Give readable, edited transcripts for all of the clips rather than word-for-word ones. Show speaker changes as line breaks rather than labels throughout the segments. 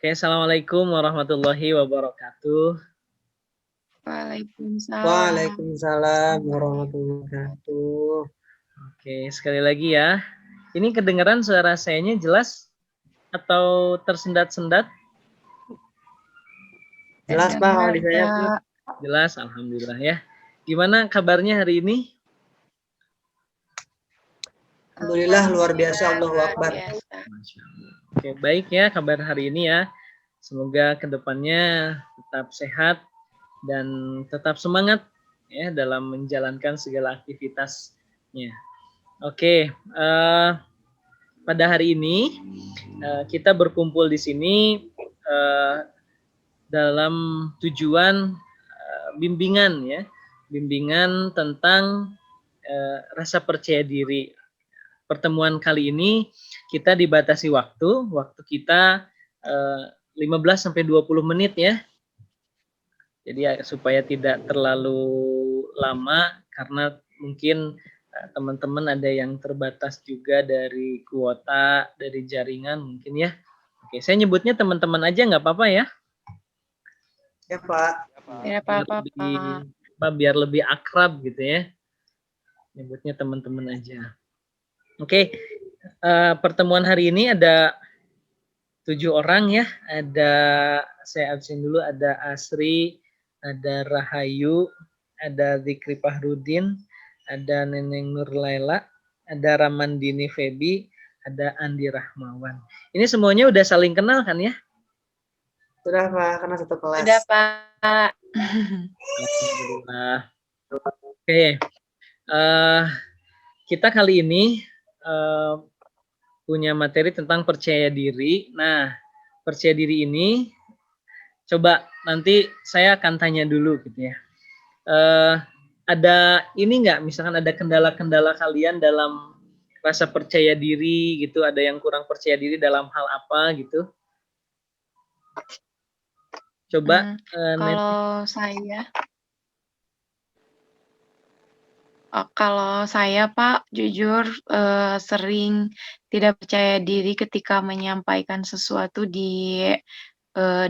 Oke, assalamualaikum warahmatullahi wabarakatuh.
Waalaikumsalam.
Waalaikumsalam warahmatullahi wabarakatuh.
Oke, sekali lagi ya. Ini kedengaran suara sayanya jelas atau tersendat-sendat?
Jelas Pak, kalau di saya Pak.
Jelas, alhamdulillah ya. Gimana kabarnya hari ini?
Alhamdulillah luar biasa, Allahu Akbar.
Masya Allah. Oke, baik ya kabar hari ini ya. Semoga kedepannya tetap sehat dan tetap semangat ya dalam menjalankan segala aktivitasnya. Oke, pada hari ini kita berkumpul di sini dalam tujuan bimbingan ya, bimbingan tentang rasa percaya diri. Pertemuan kali ini kita dibatasi waktu kita 15 sampai 20 menit ya. Jadi supaya tidak terlalu lama karena mungkin teman-teman ada yang terbatas juga dari kuota, dari jaringan mungkin ya. Oke, saya nyebutnya teman-teman aja nggak apa-apa ya.
Ya Pak.
Ya Pak.
Biar lebih akrab gitu ya. Nyebutnya teman-teman aja. Oke, pertemuan hari ini ada 7 orang ya. Ada, saya absen dulu, ada Asri, ada Rahayu, ada Zikri Fahrudin, ada Neneng Nur Laila, ada Ramandini Febi, ada Andi Rahmawan. Ini semuanya udah saling kenal kan ya?
Sudah Pak, karena satu kelas.
Sudah Pak.
Alhamdulillah. Oke, kita kali ini punya materi tentang percaya diri. Nah, percaya diri ini coba nanti saya akan tanya dulu gitu ya. Ada ini nggak, misalkan ada kendala-kendala kalian dalam rasa percaya diri gitu, ada yang kurang percaya diri dalam hal apa gitu? Coba.
Kalau saya Pak, jujur sering tidak percaya diri ketika menyampaikan sesuatu di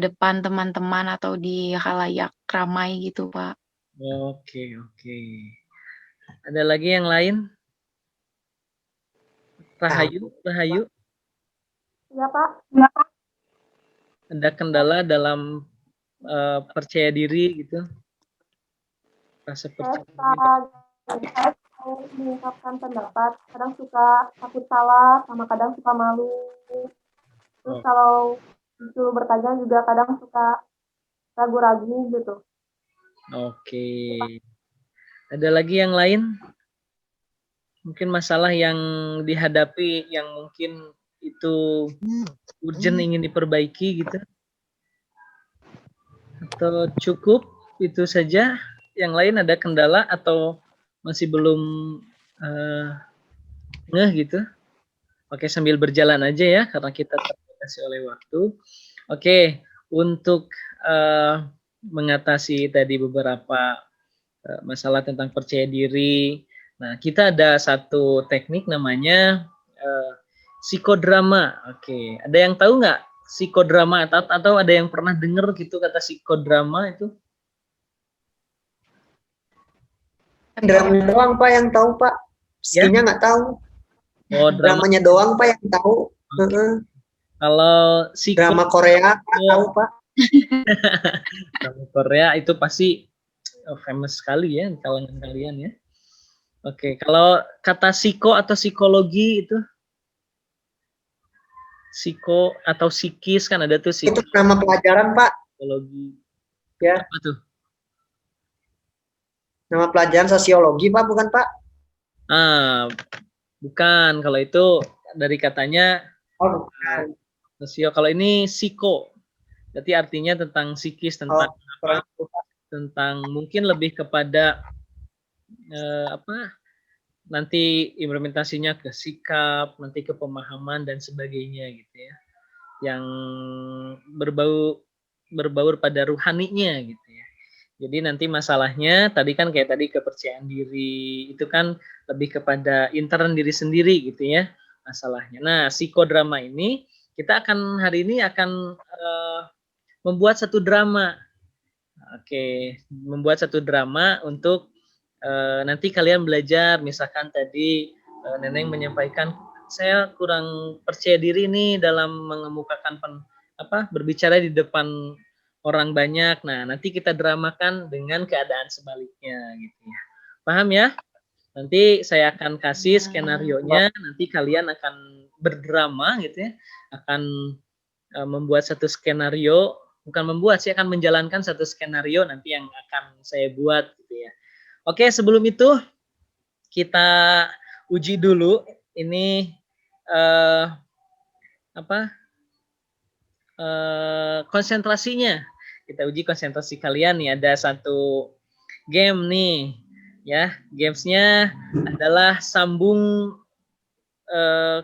depan teman-teman atau di khalayak ramai gitu Pak.
Oke. Ada lagi yang lain? Rahayu?
Iya Pak.
Ada kendala dalam percaya diri gitu? Rasa percaya diri.
Saya mengungkapkan pendapat, kadang suka takut salah, sama kadang suka malu. Terus kalau disuruh bertanya juga kadang suka ragu-ragu gitu.
Oke. Ada lagi yang lain? Mungkin masalah yang dihadapi yang mungkin itu urgent ingin diperbaiki gitu? Atau cukup itu saja? Yang lain ada kendala atau masih belum ngeh gitu? Oke, sambil berjalan aja ya karena kita terbatasi oleh waktu. Oke, untuk mengatasi tadi beberapa masalah tentang percaya diri. Nah, kita ada satu teknik namanya psikodrama. Oke, ada yang tahu nggak psikodrama atau ada yang pernah dengar gitu kata psikodrama itu?
Dramanya doang Pak yang tahu Pak. Psikinya nggak tahu.
Oh,
dramanya doang Pak yang tahu.
Kalau
drama Korea tahu Pak.
Drama Korea itu pasti famous sekali ya di kalangan kalian ya. Oke, kalau kata psiko atau psikologi itu? Psiko atau psikis kan ada tuh
Itu nama pelajaran Pak.
Psikologi.
Ya.
Apa tuh?
Nama pelajaran sosiologi Pak, bukan Pak?
Bukan. Kalau itu dari katanya sosio. Kalau ini psiko. Berarti artinya tentang psikis, tentang tentang mungkin lebih kepada nanti implementasinya ke sikap, nanti ke pemahaman dan sebagainya gitu ya. Yang berbaur pada ruhaninya gitu ya. Jadi nanti masalahnya tadi kan kayak tadi kepercayaan diri itu kan lebih kepada intern diri sendiri gitu ya masalahnya. Nah, psikodrama ini kita akan hari ini akan membuat satu drama. Oke, membuat satu drama untuk nanti kalian belajar. Misalkan tadi Neneng menyampaikan, saya kurang percaya diri nih dalam mengemukakan berbicara di depan orang banyak. Nah, nanti kita dramakan dengan keadaan sebaliknya gitu ya. Paham ya? Nanti saya akan kasih skenarionya, nanti kalian akan berdrama gitu ya. Akan membuat satu skenario, bukan membuat, saya akan menjalankan satu skenario nanti yang akan saya buat gitu ya. Oke, sebelum itu kita uji dulu ini konsentrasinya. Kita uji konsentrasi kalian nih. Ada satu game nih, ya. Gamesnya adalah sambung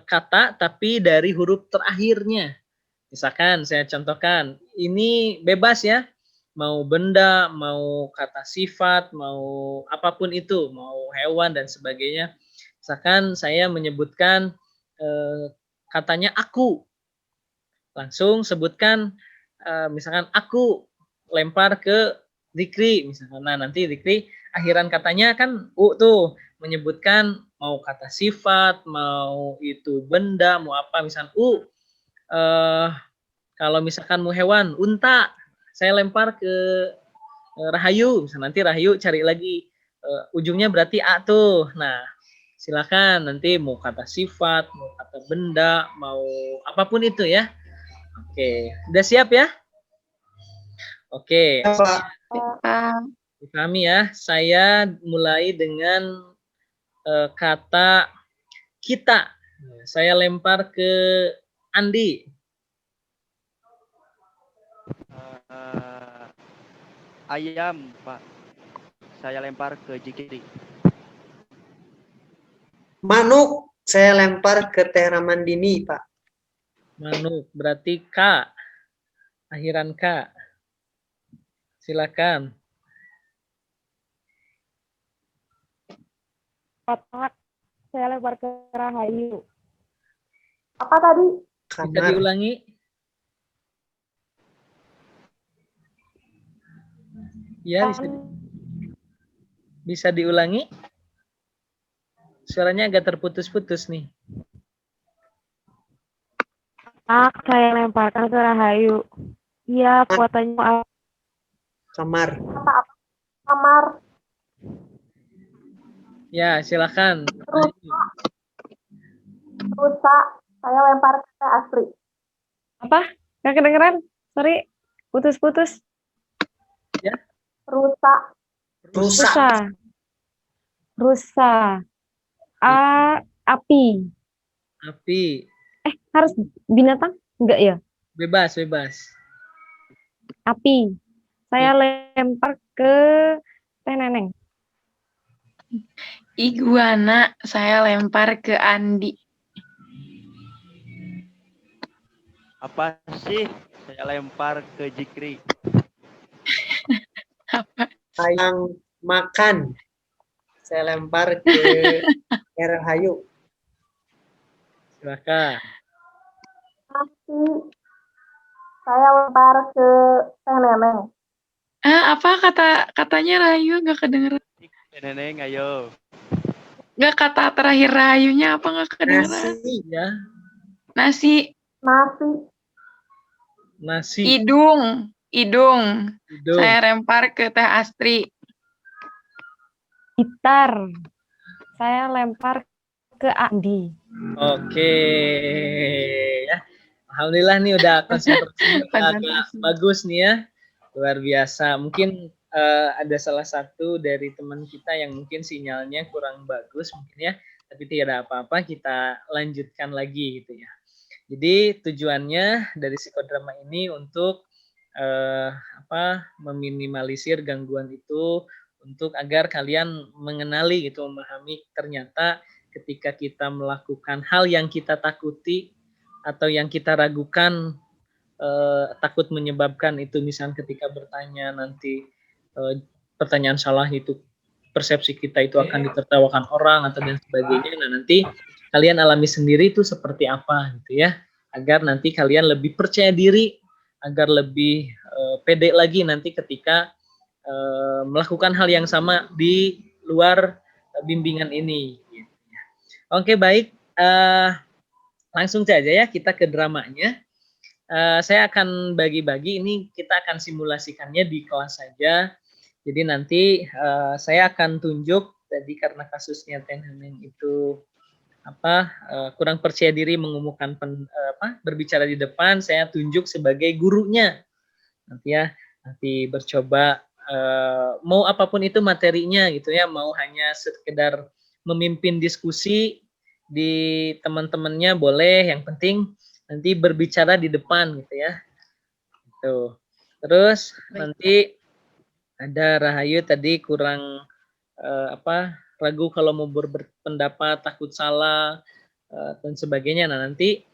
kata tapi dari huruf terakhirnya. Misalkan saya contohkan, ini bebas ya. Mau benda, mau kata sifat, mau apapun itu, mau hewan dan sebagainya. Misalkan saya menyebutkan katanya aku. Langsung sebutkan misalkan aku, lempar ke Dikri misalkan. Nah, nanti Dikri akhiran katanya kan U tuh, menyebutkan mau kata sifat, mau itu benda, mau apa, misalkan U. Kalau misalkan mau hewan, unta. Saya lempar ke Rahayu, misalkan nanti Rahayu cari lagi ujungnya berarti A tuh. Nah, silakan nanti mau kata sifat, mau kata benda, mau apapun itu ya. Oke, udah siap ya? Oke, kami ya. Saya mulai dengan kata kita. Saya lempar ke Andi.
Ayam, Pak. Saya lempar ke Jikiri.
Manuk, saya lempar ke Teh Ramandini, Pak.
Manuk, berarti K. Akhiran K. Silakan.
Kotak, saya lempar ke Rahayu. Apa tadi?
Bisa
Kamar.
diulangi? Ya, bisa diulangi? Suaranya agak terputus-putus nih.
Saya lemparkan ke Rahayu. Iya, fotonya
Kamar.
kamar.
Ya, silakan.
Rusa, saya lempar ke Astri. Apa? Nggak kedengeran? Sorry, putus-putus.
Ya.
Rusa. Api.
Api.
Harus binatang? Enggak ya?
Bebas.
Api. Saya lempar ke Teh Neneng.
Iguana, saya lempar ke Andi.
Apa sih? Saya lempar ke Jikri.
Apa?
Ayang makan, saya lempar ke Rahayu.
Silakan.
Nasi, saya lempar ke Teh Neneng.
Apa katanya Rahayu nggak kedengeran?
Neneng, ayo.
Nggak, kata terakhir Rahayunya apa nggak kedengeran?
Nasi,
Ya. Nasi.
Hidung. Saya lempar ke Teh Astri.
Gitar, saya lempar ke Andi.
Oke. Ya. Alhamdulillah nih udah konsentrasinya agak bagus nih ya. Luar biasa. Mungkin ada salah satu dari teman kita yang mungkin sinyalnya kurang bagus mungkin ya. Tapi tidak apa-apa, kita lanjutkan lagi gitu ya. Jadi tujuannya dari psikodrama ini untuk meminimalisir gangguan itu, untuk agar kalian mengenali gitu, memahami ternyata ketika kita melakukan hal yang kita takuti atau yang kita ragukan, takut menyebabkan itu, misalnya ketika bertanya nanti pertanyaan salah itu persepsi kita itu akan ditertawakan orang atau dan sebagainya. Nah, nanti kalian alami sendiri itu seperti apa gitu ya. agar nanti kalian lebih percaya diri, agar lebih pede lagi nanti ketika melakukan hal yang sama di luar bimbingan ini. Oke, baik. Langsung saja ya kita ke dramanya. Saya akan bagi-bagi ini, kita akan simulasikannya di kelas saja. Jadi nanti saya akan tunjuk tadi karena kasusnya Teh Neneng itu kurang percaya diri mengumumkan berbicara di depan, saya tunjuk sebagai gurunya. Nanti bercoba mau apapun itu materinya gitu ya, mau hanya sekedar memimpin diskusi di teman-temannya boleh, yang penting nanti berbicara di depan gitu ya. Tuh. Terus nanti ada Rahayu tadi kurang ragu kalau mau berpendapat, takut salah dan sebagainya. Nah, nanti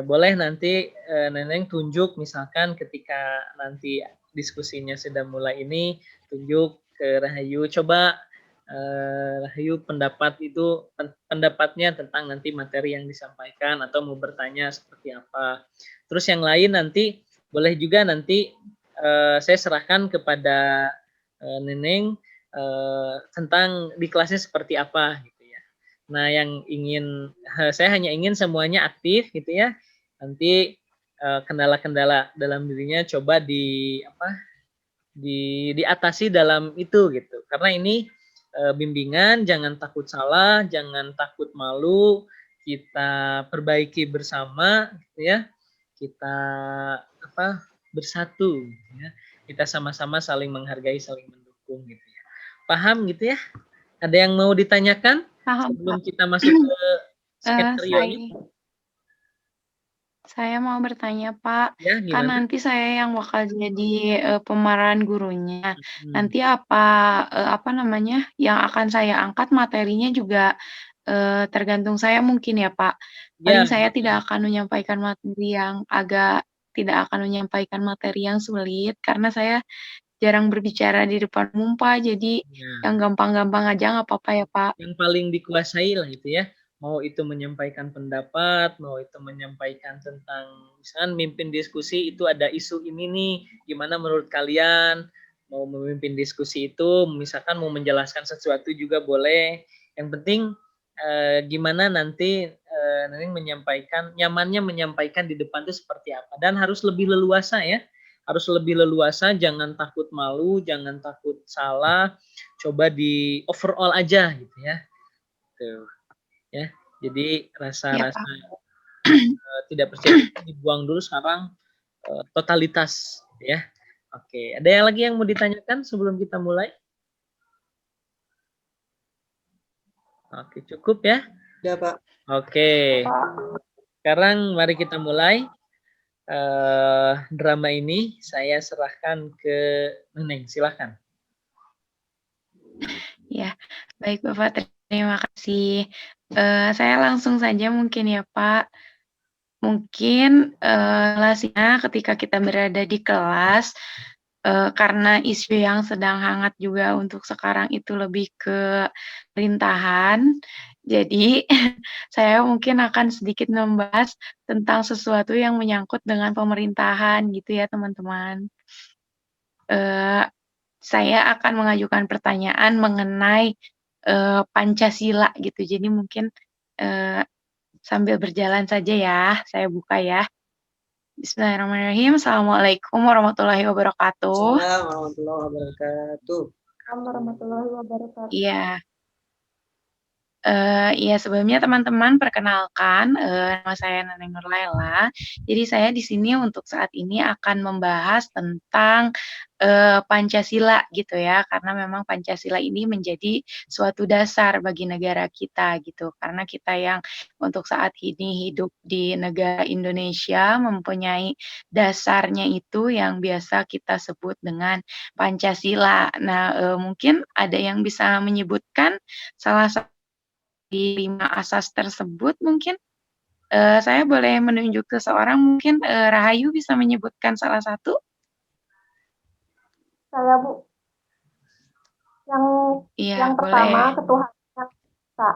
boleh nanti Neneng tunjuk misalkan ketika nanti diskusinya sudah mulai ini, tunjuk ke Rahayu, coba Rahayu pendapatnya tentang nanti materi yang disampaikan atau mau bertanya seperti apa. Terus yang lain nanti boleh juga nanti saya serahkan kepada Neneng tentang di kelasnya seperti apa gitu ya. Nah, saya hanya ingin semuanya aktif gitu ya. Nanti kendala-kendala dalam dirinya coba diatasi dalam itu gitu. Karena ini bimbingan, jangan takut salah, jangan takut malu, kita perbaiki bersama gitu ya. Kita bersatu gitu ya. Kita sama-sama saling menghargai, saling mendukung gitu ya. Paham gitu ya? Ada yang mau ditanyakan
Paham,
sebelum
Pak.
kita masuk ke skenario ini?
Saya mau bertanya, Pak.
Ya,
Kan
gimana?
nanti saya yang bakal jadi pemeran gurunya.
Hmm.
Nanti apa namanya, yang akan saya angkat materinya juga tergantung saya mungkin ya, Pak.
Ya,
Paling saya tidak akan menyampaikan materi yang sulit karena saya jarang berbicara di depan umum, Pak. Jadi yang gampang-gampang aja nggak apa-apa ya, Pak.
yang paling dikuasai lah itu ya. Mau itu menyampaikan pendapat, mau itu menyampaikan tentang misalkan mimpin diskusi itu ada isu ini nih, gimana menurut kalian? Mau memimpin diskusi itu, misalkan mau menjelaskan sesuatu juga boleh. Yang penting gimana nanti nyamannya menyampaikan di depan itu seperti apa, dan harus lebih leluasa ya. Harus lebih leluasa, jangan takut malu, jangan takut salah, coba di overall aja gitu ya. Tuh, ya. Jadi
Ya,
rasa-rasa
Pak.
tidak percaya dibuang dulu, sekarang totalitas gitu ya. Oke, ada yang lagi yang mau ditanyakan sebelum kita mulai? Oke, cukup ya.
Ya, Pak.
Oke. Sekarang mari kita mulai drama ini. Saya serahkan ke Neneng, silahkan.
Ya, baik Bapak, terima kasih. Saya langsung saja mungkin ya Pak. Mungkin relasinya ketika kita berada di kelas, karena isu yang sedang hangat juga untuk sekarang itu lebih ke pemerintahan. Jadi saya mungkin akan sedikit membahas tentang sesuatu yang menyangkut dengan pemerintahan gitu ya teman-teman. Saya akan mengajukan pertanyaan mengenai Pancasila gitu. Jadi mungkin sambil berjalan saja ya, saya buka ya. Bismillahirrahmanirrahim. Assalamualaikum warahmatullahi wabarakatuh.
Assalamualaikum warahmatullahi wabarakatuh.
Warahmatullahi wabarakatuh.
Iya. Iya, sebelumnya teman-teman perkenalkan, nama saya Neneng Nurlaila. Jadi saya di sini untuk saat ini akan membahas tentang Pancasila gitu ya, karena memang Pancasila ini menjadi suatu dasar bagi negara kita gitu. Karena kita yang untuk saat ini hidup di negara Indonesia mempunyai dasarnya itu yang biasa kita sebut dengan Pancasila. Nah, mungkin ada yang bisa menyebutkan salah satu di 5 asas tersebut mungkin? Saya boleh menunjuk ke seorang mungkin, Rahayu bisa menyebutkan salah satu?
Saya Bu, yang
Iya,
pertama
boleh.
ketuhanan kita.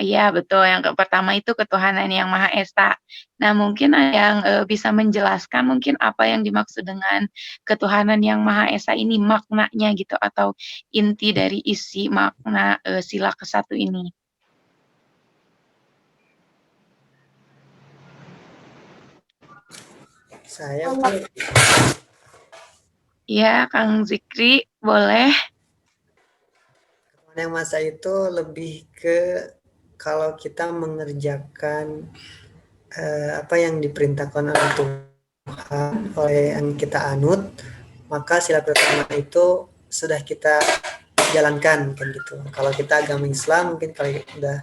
Iya betul, yang pertama itu ketuhanan yang Maha Esa. Nah mungkin ada yang, bisa menjelaskan mungkin apa yang dimaksud dengan ketuhanan yang Maha Esa ini, maknanya gitu atau inti dari isi makna, sila ke-1 ini?
Saya
Oh,
Bu,
iya.
Iya, Kang Zikri, boleh.
ketuhanan yang masa itu lebih ke kalau kita mengerjakan apa yang diperintahkan oleh Tuhan, oleh yang kita anut, maka sila pertama itu sudah kita jalankan kan gitu. Kalau kita agama Islam mungkin kalau udah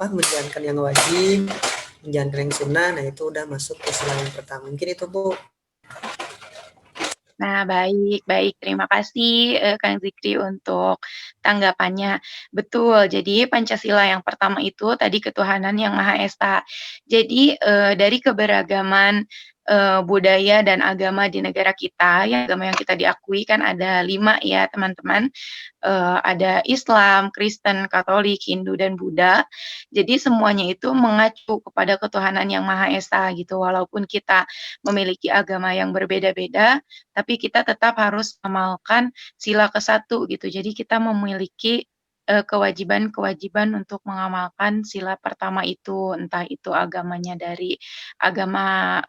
menjalankan yang wajib, menjalankan yang sunnah, nah itu udah masuk ke sila yang pertama. Mungkin itu Bu.
Nah, baik baik. Terima kasih, Kang Zikri untuk tanggapannya. Betul, jadi Pancasila yang pertama itu tadi ketuhanan yang Maha Esa. Jadi, dari keberagaman, budaya dan agama di negara kita, ya agama yang kita diakui kan ada 5 ya teman-teman, ada Islam, Kristen, Katolik, Hindu, dan Buddha. Jadi semuanya itu mengacu kepada ketuhanan yang Maha Esa gitu, walaupun kita memiliki agama yang berbeda-beda, tapi kita tetap harus mengamalkan sila ke-1 gitu. Jadi kita memiliki, kewajiban-kewajiban untuk mengamalkan sila pertama itu, entah itu agamanya dari agama,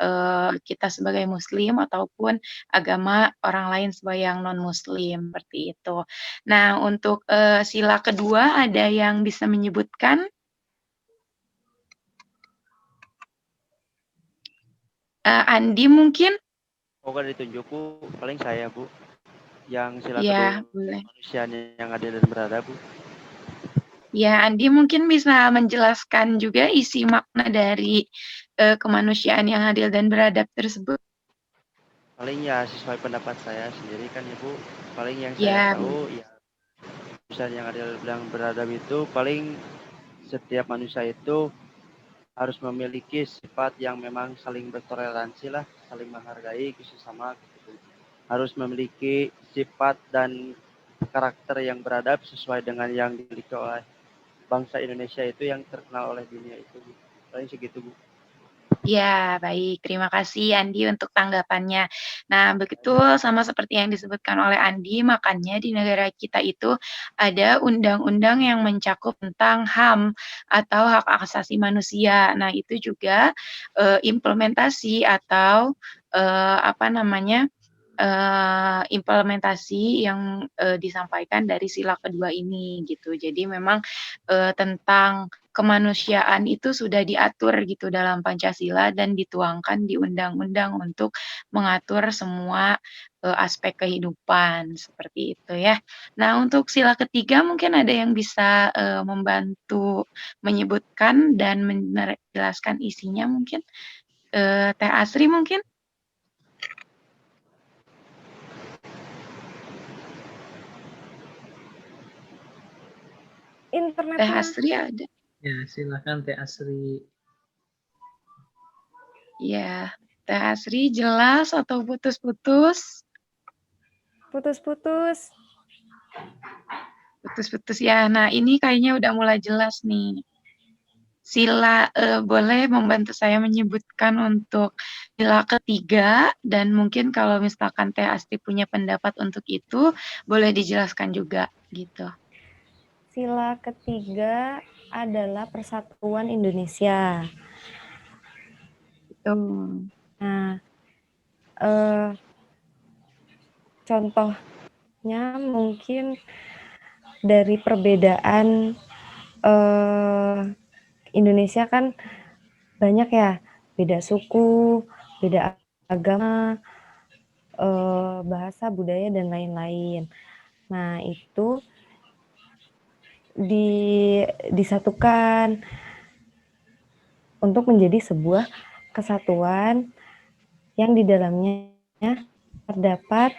kita sebagai muslim ataupun agama orang lain sebagai yang non-muslim, seperti itu. Nah untuk, sila kedua ada yang bisa menyebutkan? Andi mungkin?
Oh, kan ditunjuk Bu, paling saya Bu. Yang sila
Iya,
kedua
boleh.
kemanusiaan yang adil dan beradab Bu.
Ya, Andi mungkin bisa menjelaskan juga isi makna dari, kemanusiaan yang adil dan beradab tersebut?
Paling ya sesuai pendapat saya sendiri kan ya Bu. Paling yang saya
Ya,
tahu ya kemanusiaan yang adil dan beradab itu paling setiap manusia itu harus memiliki sifat yang memang saling bertoleransi lah, saling menghargai sesama gitu. Harus memiliki sifat dan karakter yang beradab sesuai dengan yang dimiliki oleh bangsa Indonesia itu yang terkenal oleh dunia itu. Paling segitu Bu.
ya, baik. Terima kasih Andi untuk tanggapannya. Nah, begitu sama seperti yang disebutkan oleh Andi, makanya di negara kita itu ada undang-undang yang mencakup tentang HAM atau hak asasi manusia. Nah, itu juga, implementasi atau, apa namanya, implementasi yang, disampaikan dari sila kedua ini gitu. Jadi memang, tentang kemanusiaan itu sudah diatur gitu dalam Pancasila dan dituangkan di undang-undang untuk mengatur semua, aspek kehidupan, seperti itu ya. Nah untuk sila ketiga mungkin ada yang bisa, membantu menyebutkan dan menjelaskan isinya mungkin? Teh Asri mungkin? Teh
Internetnya
Asri ada?
Ya, silakan Teh Asri.
Iya, Teh Asri jelas atau putus-putus?
putus-putus.
Putus-putus ya. Nah, ini kayaknya udah mulai jelas nih. Sila, boleh membantu saya menyebutkan untuk sila ketiga dan mungkin kalau misalkan Teh Asri punya pendapat untuk itu, boleh dijelaskan juga gitu.
Sila ketiga adalah Persatuan Indonesia.
Betul.
Nah, contohnya mungkin dari perbedaan Indonesia kan banyak ya, beda suku, beda agama, bahasa, budaya, dan lain-lain. Nah, itu disatukan untuk menjadi sebuah kesatuan yang di dalamnya terdapat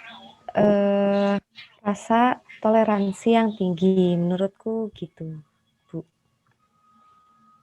rasa toleransi yang tinggi, menurutku gitu, Bu.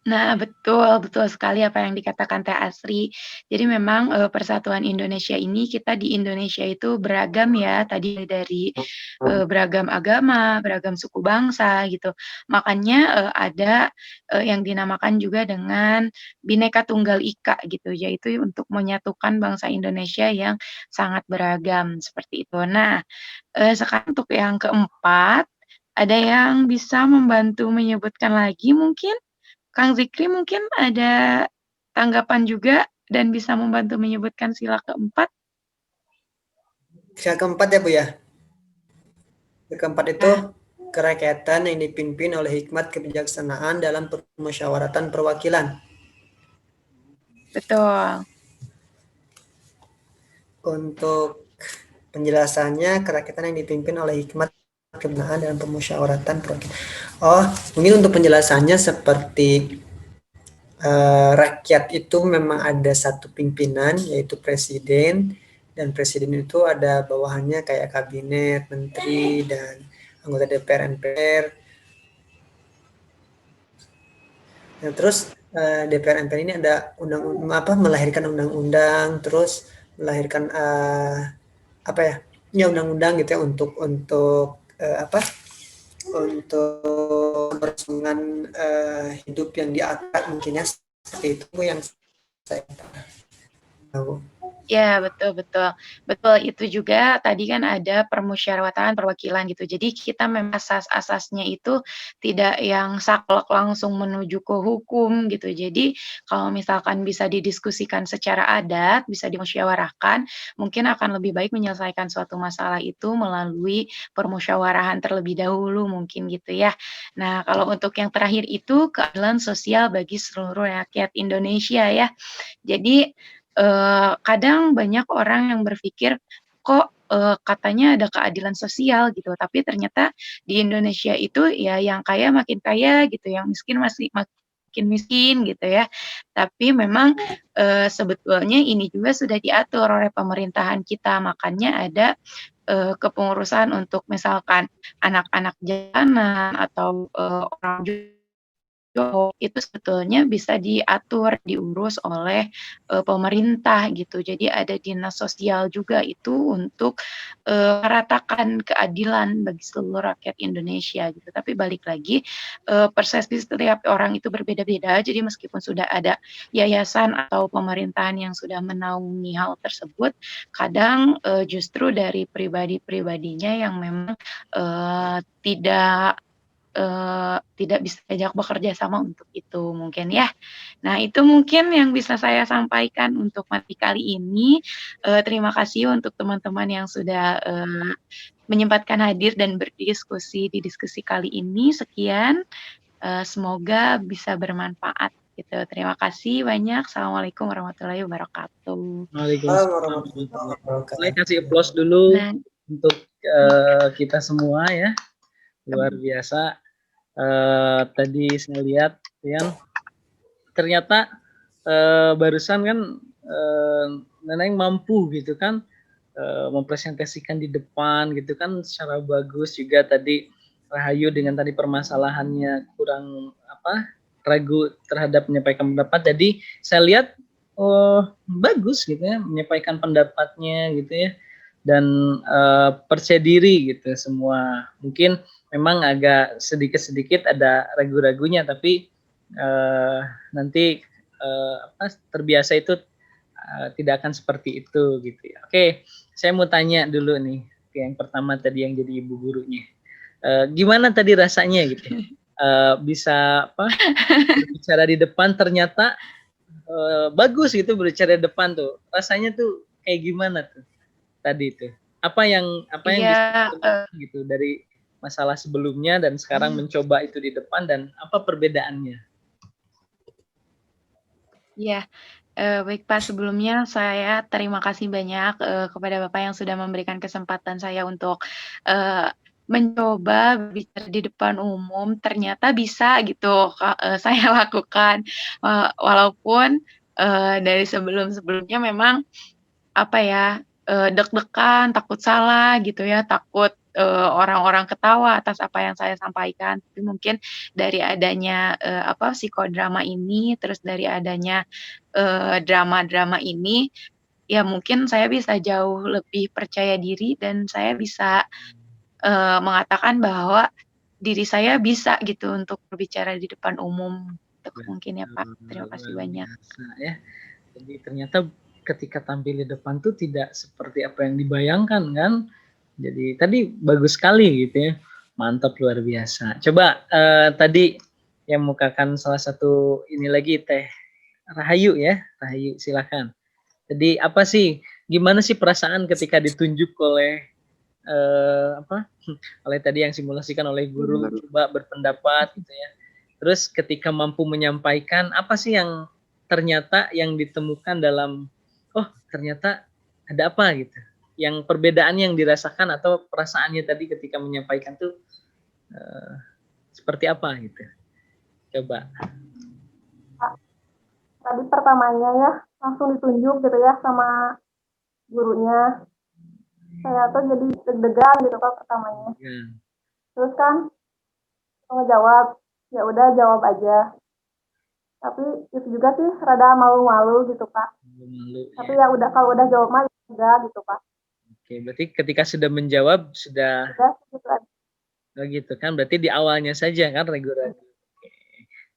Nah, betul betul sekali apa yang dikatakan Teh Asri. Jadi memang, persatuan Indonesia ini kita di Indonesia itu beragam ya, tadi dari, beragam agama, beragam suku bangsa gitu. Makanya, ada, yang dinamakan juga dengan Bhinneka Tunggal Ika gitu, yaitu untuk menyatukan bangsa Indonesia yang sangat beragam, seperti itu. Nah, sekarang untuk yang keempat, ada yang bisa membantu menyebutkan lagi mungkin? Kang Zikri mungkin ada tanggapan juga dan bisa membantu menyebutkan sila keempat?
Yang keempat ya Bu ya. Yang keempat itu
Nah,
kerakyatan yang dipimpin oleh hikmat kebijaksanaan dalam permusyawaratan perwakilan.
betul.
Untuk penjelasannya, kerakyatan yang dipimpin oleh hikmat kebijaksanaan dalam permusyawaratan perwakilan. Oh, mungkin untuk penjelasannya seperti rakyat itu memang ada satu pimpinan yaitu presiden, dan presiden itu ada bawahannya kayak kabinet, menteri, dan anggota DPR, MPR. Nah, terus DPR, MPR ini ada melahirkan undang-undang, terus melahirkan apa ya? Ya undang-undang gitu ya untuk untuk keberlangsungan hidup yang diatur mungkin ya, seperti itu yang saya tahu.
Ya, betul betul. Betul, itu juga tadi kan ada permusyawaratan perwakilan gitu. Jadi kita memang asas-asasnya itu tidak yang saklek langsung menuju ke hukum gitu. Jadi kalau misalkan bisa didiskusikan secara adat, bisa dimusyawarahkan, mungkin akan lebih baik menyelesaikan suatu masalah itu melalui permusyawarahan terlebih dahulu mungkin gitu ya. Nah, kalau untuk yang terakhir itu keadilan sosial bagi seluruh rakyat Indonesia ya. Jadi kadang banyak orang yang berpikir, kok, katanya ada keadilan sosial gitu, tapi ternyata di Indonesia itu ya yang kaya makin kaya gitu, yang miskin masih makin miskin gitu ya. Tapi memang, sebetulnya ini juga sudah diatur oleh pemerintahan kita, makanya ada, kepengurusan untuk misalkan anak-anak jalanan atau, orang itu sebetulnya bisa diatur, diurus oleh, pemerintah gitu. Jadi ada dinas sosial juga itu untuk, meratakan keadilan bagi seluruh rakyat Indonesia gitu. Tapi balik lagi, persepsi setiap orang itu berbeda-beda, jadi meskipun sudah ada yayasan atau pemerintahan yang sudah menaungi hal tersebut, kadang, justru dari pribadi-pribadinya yang memang, tidak bisa diajak bekerja sama untuk itu mungkin ya. Nah itu mungkin yang bisa saya sampaikan untuk materi kali ini, terima kasih untuk teman-teman yang sudah, menyempatkan hadir dan berdiskusi di diskusi kali ini. Sekian, semoga bisa bermanfaat gitu. Terima kasih banyak. Assalamualaikum warahmatullahi wabarakatuh.
Waalaikumsalam warahmatullahi wabarakatuh. Saya
Wabarakatuh.
kasih applause dulu
Nah,
untuk kita semua ya, luar biasa. Tadi saya lihat Yan, ternyata barusan kan Neneng mampu gitu kan mempresentasikan di depan gitu kan secara bagus juga. Tadi Rahayu dengan tadi permasalahannya kurang ragu terhadap menyampaikan pendapat, jadi saya lihat bagus gitu ya menyampaikan pendapatnya gitu ya, dan percaya diri gitu semua. Mungkin memang agak sedikit-sedikit ada ragu-ragunya, tapi nanti terbiasa itu tidak akan seperti itu gitu ya. Oke, saya mau tanya dulu nih ke yang pertama tadi yang jadi ibu gurunya. Gimana tadi rasanya gitu? Bisa berbicara di depan, ternyata bagus gitu berbicara di depan tuh. Rasanya tuh kayak gimana tuh tadi tuh? Apa yang
iya,
bisa gitu dari masalah sebelumnya dan sekarang mencoba itu di depan, dan apa perbedaannya?
iya. Baik Pak, sebelumnya saya terima kasih banyak, kepada Bapak yang sudah memberikan kesempatan saya untuk, mencoba bicara di depan umum, ternyata bisa gitu, Kak, saya lakukan. Walaupun, dari sebelum-sebelumnya memang, apa ya, deg-degan, takut salah gitu ya, takut orang-orang ketawa atas apa yang saya sampaikan. Tapi mungkin dari adanya, psikodrama ini, terus dari adanya, drama-drama ini, ya mungkin saya bisa jauh lebih percaya diri dan saya bisa, mengatakan bahwa diri saya bisa gitu untuk berbicara di depan umum, gitu mungkin ya, Pak. Terima kasih
Luar
banyak.
biasa ya. Jadi ternyata ketika tampil di depan tuh tidak seperti apa yang dibayangkan kan. Jadi tadi bagus sekali gitu ya. Mantap, luar biasa. Coba tadi yang mukakan salah satu ini lagi Teh Rahayu ya. Rahayu silakan. Jadi apa sih, gimana sih perasaan ketika ditunjuk oleh oleh tadi yang simulasikan oleh guru, coba berpendapat gitu ya. Terus ketika mampu menyampaikan, apa sih yang ternyata yang ditemukan dalam, oh ternyata ada apa gitu. Yang perbedaan yang dirasakan atau perasaannya tadi ketika menyampaikan tuh seperti apa gitu. Coba.
Tadi pertamanya ya langsung ditunjuk gitu ya sama gurunya. Saya tuh jadi deg-degan gitu Pak pertamanya. Terus kan ngejawab, ya udah jawab aja. Tapi itu juga sih rada malu-malu gitu Pak.
Malu,
tapi ya udah, kalau udah jawab mah enggak gitu Pak.
Oke, berarti ketika sudah menjawab sudah
gitu aja.
Oh gitu kan, berarti di awalnya saja kan ragu-ragu. Oke.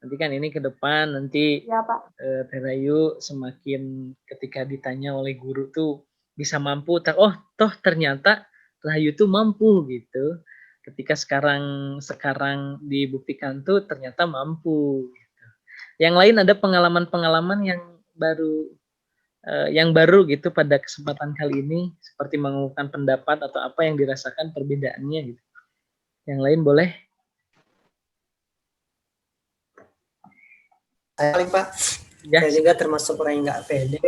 Nanti kan ini ke depan nanti
Ya Pak.
Teh Rahayu semakin ketika ditanya oleh guru tuh bisa mampu, oh toh ternyata Rahayu tuh mampu gitu. Ketika sekarang dibuktikan tuh ternyata mampu. Gitu. Yang lain ada pengalaman-pengalaman yang baru gitu pada kesempatan kali ini, seperti mengungkapkan pendapat atau apa yang dirasakan perbedaannya gitu. Yang lain boleh?
Saya paling Pak,
Ya.
saya juga termasuk orang yang nggak pede.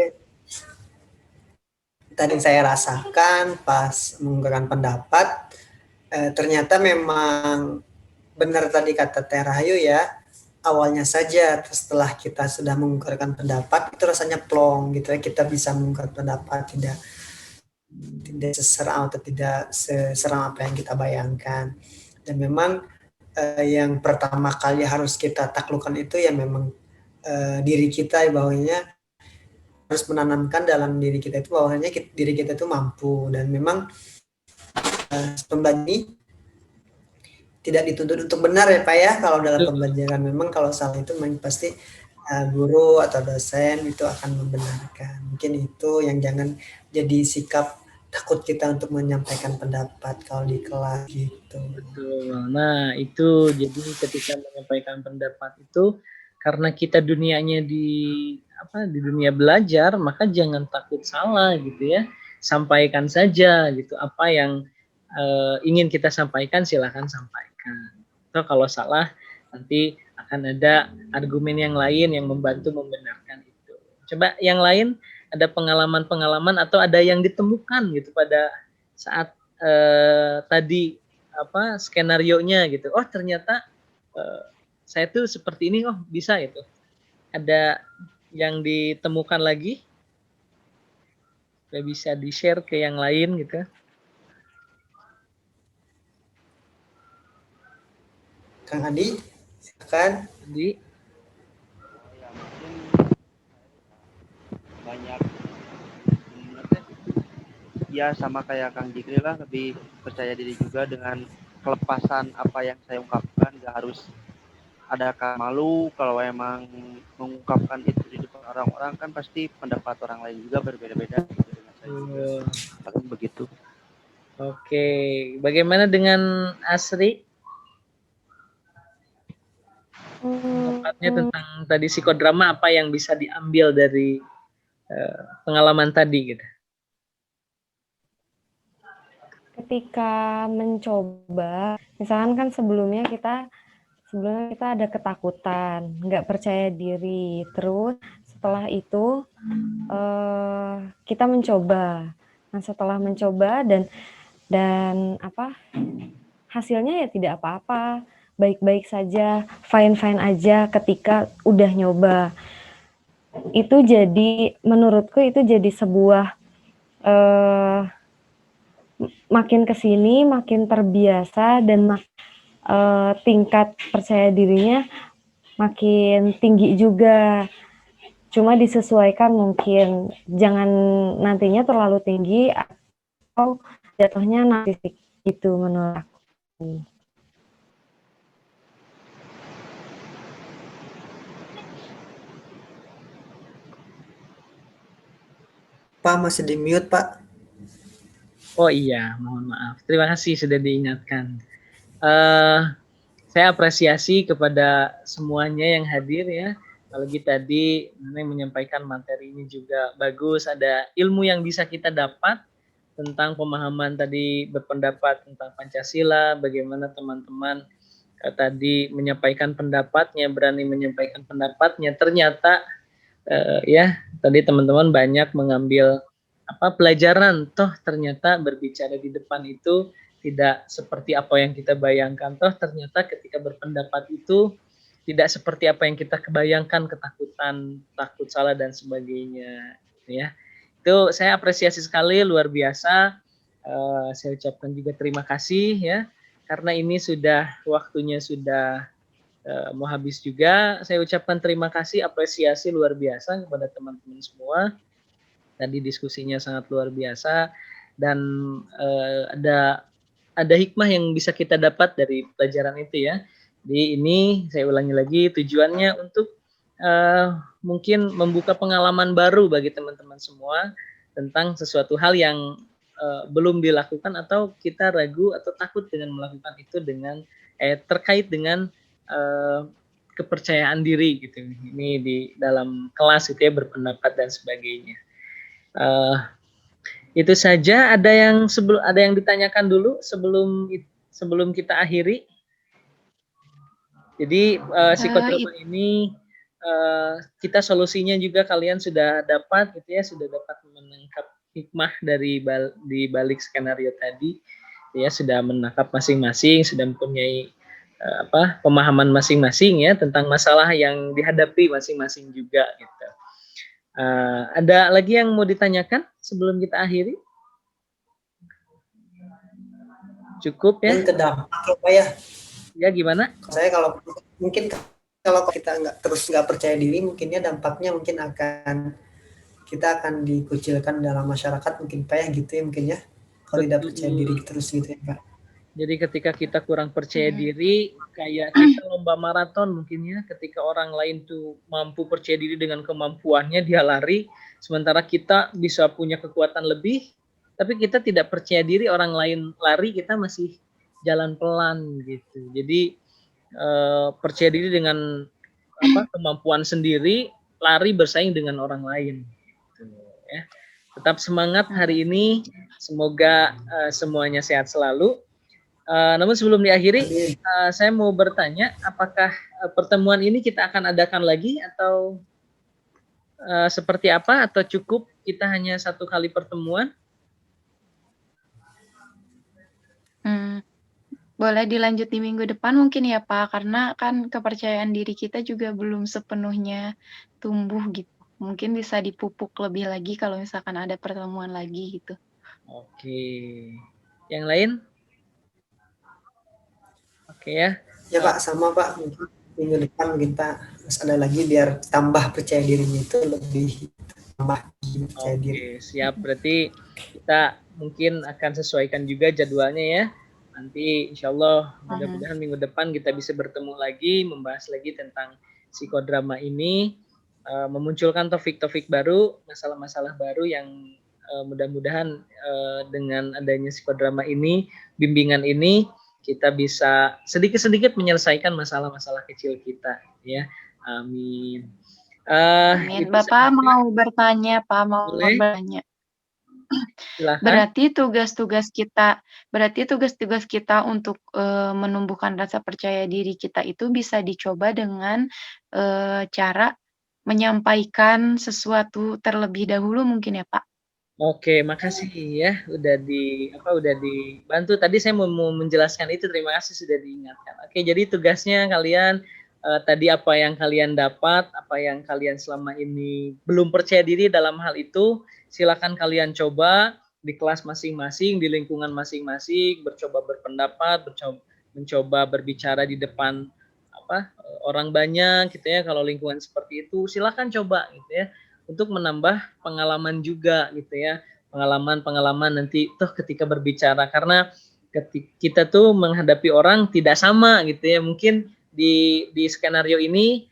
Tadi saya rasakan pas mengungkapkan pendapat, ternyata memang benar tadi kata Teh Rahayu ya, awalnya saja setelah kita sudah mengungkapkan pendapat itu rasanya plong gitu ya, kita bisa mengungkapkan pendapat tidak seseram atau tidak seseram apa yang kita bayangkan. Dan memang yang pertama kali harus kita taklukkan itu ya memang diri kita, bahwanya harus menanamkan dalam diri kita itu bahwanya diri kita itu mampu. Dan memang pembelajaran ini tidak dituntut untuk benar ya Pak ya. Kalau dalam pembelajaran memang kalau salah itu memang pasti guru atau dosen itu akan membenarkan. Mungkin itu yang jangan jadi sikap takut kita untuk menyampaikan pendapat kalau di kelas gitu.
Betul. Nah itu jadi ketika menyampaikan pendapat itu karena kita dunianya di dunia belajar, maka jangan takut salah gitu ya. Sampaikan saja gitu apa yang ingin kita sampaikan, silahkan sampaikan. Atau kalau salah nanti akan ada argumen yang lain yang membantu membenarkan itu. Coba yang lain ada pengalaman-pengalaman atau ada yang ditemukan gitu pada saat tadi skenarionya gitu. Oh ternyata saya tuh seperti ini, oh bisa itu. Ada yang ditemukan lagi? Bisa di-share ke yang lain gitu.
Kang Adi, silakan.
Adi.
Ya mungkin banyak ya sama kayak Kang Jikri lah, lebih percaya diri juga dengan kelepasan apa yang saya ungkapkan, gak harus ada malu kalau emang mengungkapkan itu di depan orang-orang, kan pasti pendapat orang lain juga berbeda-beda gitu dengan saya juga. Paling begitu.
Oke, bagaimana dengan Asri? Pendapatnya tentang tadi psikodrama, apa yang bisa diambil dari pengalaman tadi gitu?
Ketika mencoba, misalkan kan sebelumnya kita ada ketakutan, nggak percaya diri, terus setelah itu kita mencoba. Nah setelah mencoba dan hasilnya ya tidak apa-apa, baik-baik saja, fine-fine aja ketika udah nyoba. Itu jadi menurutku itu jadi sebuah makin ke sini makin terbiasa dan tingkat percaya dirinya makin tinggi juga. Cuma disesuaikan mungkin, jangan nantinya terlalu tinggi atau jatuhnya narsistik gitu menurut aku.
Pak masih di mute, Pak.
Oh iya, mohon maaf. Terima kasih sudah diingatkan. Saya apresiasi kepada semuanya yang hadir ya. Apalagi tadi Neneng menyampaikan materi ini juga bagus. Ada ilmu yang bisa kita dapat tentang pemahaman tadi berpendapat tentang Pancasila. Bagaimana teman-teman tadi menyampaikan pendapatnya, berani menyampaikan pendapatnya. Ternyata ya tadi teman-teman banyak mengambil pelajaran. Toh ternyata berbicara di depan itu tidak seperti apa yang kita bayangkan. Toh ternyata ketika berpendapat itu tidak seperti apa yang kita kebayangkan, ketakutan, takut salah dan sebagainya. Ya, itu saya apresiasi sekali, luar biasa. Saya ucapkan juga terima kasih ya, karena ini sudah waktunya sudah mau habis juga. Saya ucapkan terima kasih, apresiasi luar biasa kepada teman-teman semua. Tadi diskusinya sangat luar biasa dan ada hikmah yang bisa kita dapat dari pelajaran itu ya. Di ini saya ulangi lagi, tujuannya untuk mungkin membuka pengalaman baru bagi teman-teman semua tentang sesuatu hal yang belum dilakukan atau kita ragu atau takut dengan melakukan itu dengan terkait dengan kepercayaan diri gitu. Ini di dalam kelas itu ya, berpendapat dan sebagainya. Itu saja. Ada yang ditanyakan dulu sebelum kita akhiri. Jadi psikodrama ini kita solusinya juga kalian sudah dapat gitu ya, sudah dapat menangkap hikmah dari di balik skenario tadi ya, sudah menangkap masing-masing, sudah mempunyai pemahaman masing-masing ya tentang masalah yang dihadapi masing-masing juga gitu. Ada lagi yang mau ditanyakan sebelum kita akhiri? Cukup ya?
Ke dampak apa ya?
Ya gimana?
Saya kalau kita nggak percaya diri, mungkinnya dampaknya mungkin kita akan dikucilkan dalam masyarakat mungkin Pak ya, gitu ya mungkin ya. Kalau tidak percaya diri terus gitu ya Pak.
Jadi ketika kita kurang percaya diri, kayak kita lomba maraton mungkin ya, ketika orang lain tuh mampu percaya diri dengan kemampuannya, dia lari, sementara kita bisa punya kekuatan lebih, tapi kita tidak percaya diri, orang lain lari, kita masih jalan pelan gitu. Jadi percaya diri dengan kemampuan sendiri, lari bersaing dengan orang lain. Gitu, ya. Tetap semangat hari ini, semoga semuanya sehat selalu. Namun sebelum diakhiri, saya mau bertanya, apakah pertemuan ini kita akan adakan lagi atau seperti apa? Atau cukup kita hanya satu kali pertemuan?
Boleh dilanjut di minggu depan mungkin ya Pak, karena kan kepercayaan diri kita juga belum sepenuhnya tumbuh gitu. Mungkin bisa dipupuk lebih lagi kalau misalkan ada pertemuan lagi gitu.
Oke. Yang lain? Oke ya.
Ya Pak, sama Pak. Minggu depan kita harus ada lagi biar tambah percaya dirinya itu lebih tambah percaya diri.
Siap. Berarti kita mungkin akan sesuaikan juga jadwalnya ya. Nanti insya Allah mudah-mudahan minggu depan kita bisa bertemu lagi, membahas lagi tentang psikodrama ini, memunculkan topik-topik baru, masalah-masalah baru yang mudah-mudahan dengan adanya psikodrama ini, bimbingan ini, kita bisa sedikit-sedikit menyelesaikan masalah-masalah kecil kita ya. Amin.
Amin. Bapak mau bertanya, Pak, mau bertanya.
Silahkan.
Berarti tugas-tugas kita untuk menumbuhkan rasa percaya diri kita itu bisa dicoba dengan cara menyampaikan sesuatu terlebih dahulu mungkin ya Pak?
Oke, makasih ya udah dibantu. Tadi saya mau menjelaskan itu, terima kasih sudah diingatkan. Oke, jadi tugasnya kalian tadi apa yang kalian dapat, apa yang kalian selama ini belum percaya diri dalam hal itu, silakan kalian coba di kelas masing-masing, di lingkungan masing-masing, mencoba berpendapat, mencoba berbicara di depan orang banyak gitu ya. Kalau lingkungan seperti itu silakan coba gitu ya, untuk menambah pengalaman juga gitu ya, pengalaman nanti tuh ketika berbicara, karena kita tuh menghadapi orang tidak sama gitu ya. Mungkin di skenario ini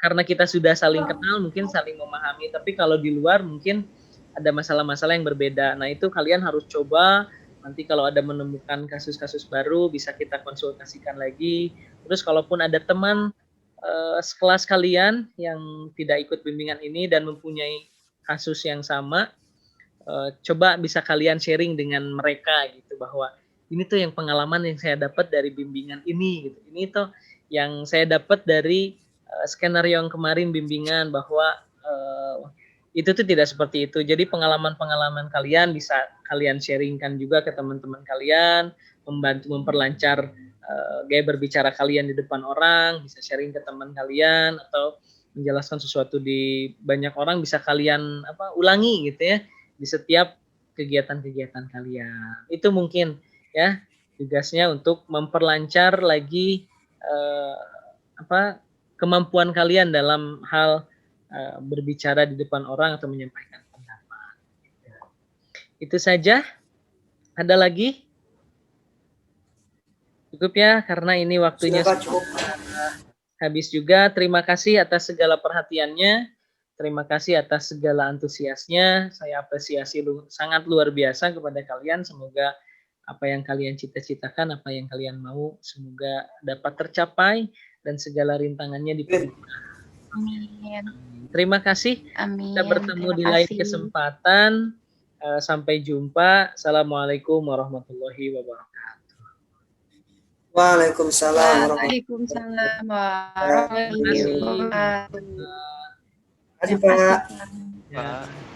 karena kita sudah saling kenal, mungkin saling memahami, tapi kalau di luar mungkin ada masalah-masalah yang berbeda. Nah, itu kalian harus coba. Nanti kalau ada menemukan kasus-kasus baru, bisa kita konsultasikan lagi. Terus kalaupun ada teman sekelas kalian yang tidak ikut bimbingan ini dan mempunyai kasus yang sama, coba bisa kalian sharing dengan mereka gitu, bahwa ini tuh yang pengalaman yang saya dapat dari bimbingan ini gitu. Ini tuh yang saya dapat dari skenario yang kemarin bimbingan, bahwa itu tuh tidak seperti itu. Jadi pengalaman-pengalaman kalian bisa kalian sharingkan juga ke teman-teman kalian, membantu memperlancar gaya berbicara kalian di depan orang, bisa sharing ke teman kalian, atau menjelaskan sesuatu di banyak orang bisa kalian ulangi gitu ya di setiap kegiatan-kegiatan kalian. Itu mungkin ya tugasnya untuk memperlancar lagi kemampuan kalian dalam hal berbicara di depan orang atau menyampaikan pendapat. Itu saja. Ada lagi? Cukup ya, karena ini waktunya
Sudah,
habis juga. Terima kasih atas segala perhatiannya. Terima kasih atas segala antusiasnya. Saya apresiasi sangat luar biasa kepada kalian. Semoga apa yang kalian cita-citakan, apa yang kalian mau, semoga dapat tercapai dan segala rintangannya dipermudah.
Amin.
Terima kasih.
Amin.
Kita bertemu di lain kesempatan. Sampai jumpa. Assalamualaikum warahmatullahi wabarakatuh.
Waalaikumsalam
Waalaikumsalam warahmatullahi wabarakatuh.
Terima kasih, Pak.
Ya.